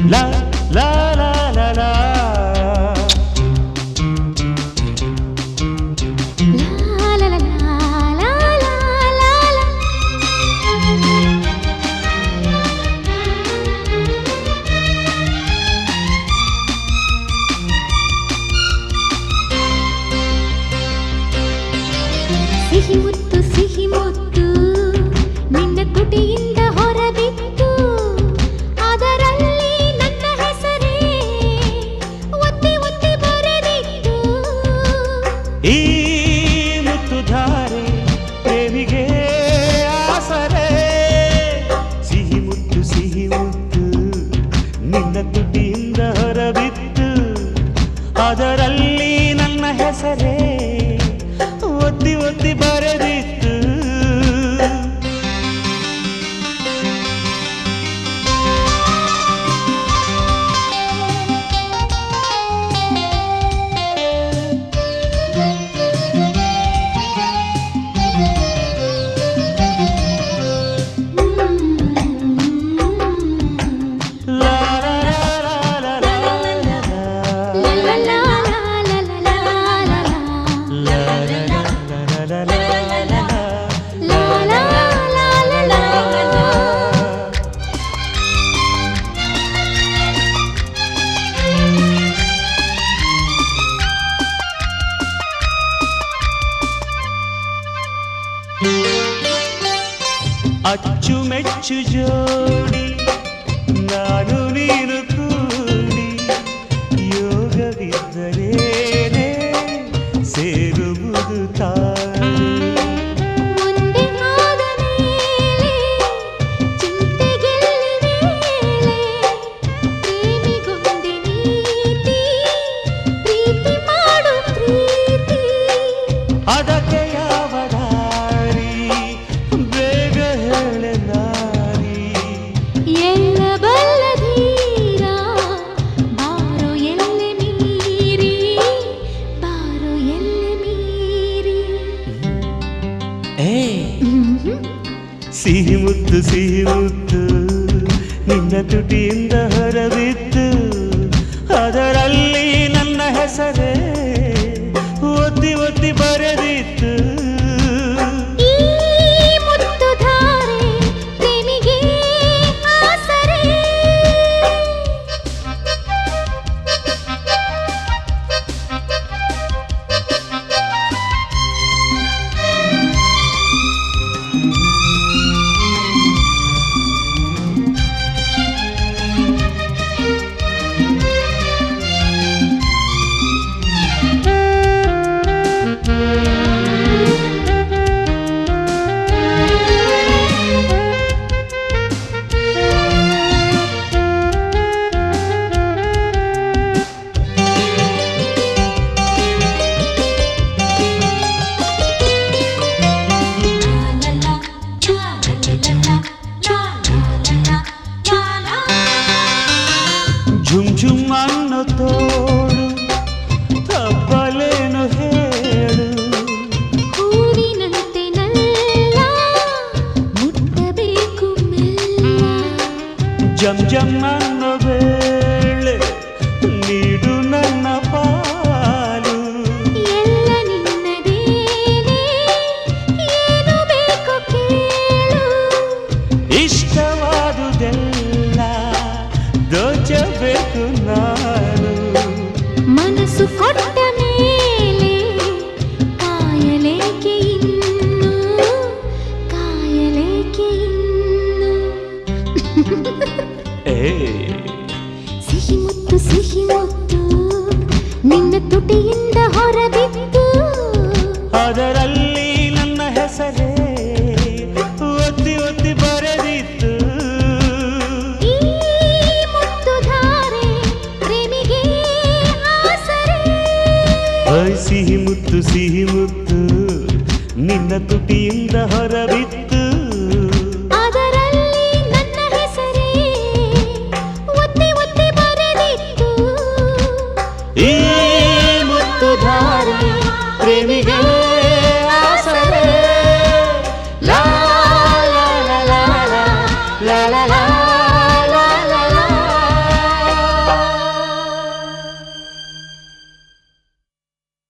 ಲಾ ಲಾ ಲಾ ಲಾ ಲಾ ಸಿಹಿ ಮುತ್ತು ನಿನ್ನ ತುಟಿಯಿಂದ ಹೊರಬಿತ್ತು ಅದರಲ್ಲಿ ನನ್ನ ಹೆಸರೇ ಒತ್ತಿ ಒತ್ತಿ ಬರೆದಿತ್ತು ಈ ಮುತ್ತು ಧಾರೆ ಪ್ರೇಮಿಗೆ ಆಸರೆ ಸಿಹಿ ಮುತ್ತು ನಿನ್ನ ತುಟಿಯಿಂದ ಹೊರಬಿತ್ತು ಅದರಲ್ಲಿ ನನ್ನ ಹೆಸರೇ ಒತ್ತಿ ಒತ್ತಿ ಬರೆದಿತ್ತು ಅಚ್ಚುಮೆಚ್ಚು ಜೋಡಿ ನಾನು ನೀನು ಕೂಡಿ ಯೋಗವಿದ್ದರೇನೆ ಸೇರುವುದು ತಾನೆ ಮುಂದೆ ಆದ ಮೇಲೆ ಚಿಂತೆಗೆಲ್ಲಿ ವೇಳೆ ಪ್ರೇಮಿಗೊಂದೆ ನೀತಿ ಪ್ರೀತಿ ಮಾಡು ಪ್ರೀತಿ ಅದಕ್ಕೆ ಯಾವ ದಾರಿ ಬೇಗ ಹೇಳೆ ನಾರಿ ಎಲ್ಲ ಬಲ್ಲ ಧೀರ ಬಾರೋ ಎಲ್ಲೆ ಮೀರಿ ಬಾರೋ ಎಲ್ಲೆ ಮೀರಿ ಸಿಹಿ ಮುತ್ತು ನಿನ್ನ ತುಟಿಯಿಂದ ಹೊರಬಿತ್ತು ಅದರಲ್ಲಿ ನನ್ನ ಹೆಸರೇ ಒತ್ತಿ ಒತ್ತಿ ಬರೆದಿತ್ತು ಈ ಮುತ್ತು ಧಾರೆ ಪ್ರೇಮಿಗೆ ಆಸರೆ ಝುಮ್ ಝುಮ್ ಅನ್ನೋ ತೋಡು ತಪ್ಪಲೇನು ಹೇಳು ಹೂವಿನಂತೆ ನಲ್ಲ ಮುಟ್ಟಬೇಕು ಮೆಲ್ಲ ಜಮ್ ಜಮ್ ಅನ್ನೋ ವೇಳೆ ನೀಡು ನನ್ನ ಪಾಲು ಎಲ್ಲ ನಿನ್ನದೇನೆ ಏನು ಬೇಕೋ ಕೇಳು ಇಷ್ಟವಾದುದೆಲ್ಲ ದೋಚಬೇಕು ನಾನು ಮನಸ್ಸು ಕೊಟ್ಟ ಮೇಲೆ ಕಾಯಲೇಕೆ ಇನ್ನು ಸಿಹಿ ಮುತ್ತು ನಿನ್ನ ತುಟಿಯಿಂದ ಹೊರಬಿತ್ತು ಅದರಲ್ಲಿ ನನ್ನ ಹೆಸರೇ ಒತ್ತಿ ಒತ್ತಿ ಬರೆದಿತ್ತು ಈ ಮುತ್ತು ಧಾರೆ ಪ್ರೇಮಿಗೆ ಆಸರೆ ಸಿಹಿ ಮುತ್ತು ನಿನ್ನ ತುಟಿಯಿಂದ ಹೊರಬಿತ್ತು ಅದರಲ್ಲಿ ನನ್ನ ಹೆಸರೇ ಒತ್ತಿ ಒತ್ತಿ ಬರೆದಿತ್ತು ಈ ಮುತ್ತು ಧಾರೆ ಪ್ರೇಮಿಗೆ ಆಸರೆ ಲಾ ಲಾ ಲಾ ಲಾ ಲಾ ಲಾ ಲಾ ಲಾ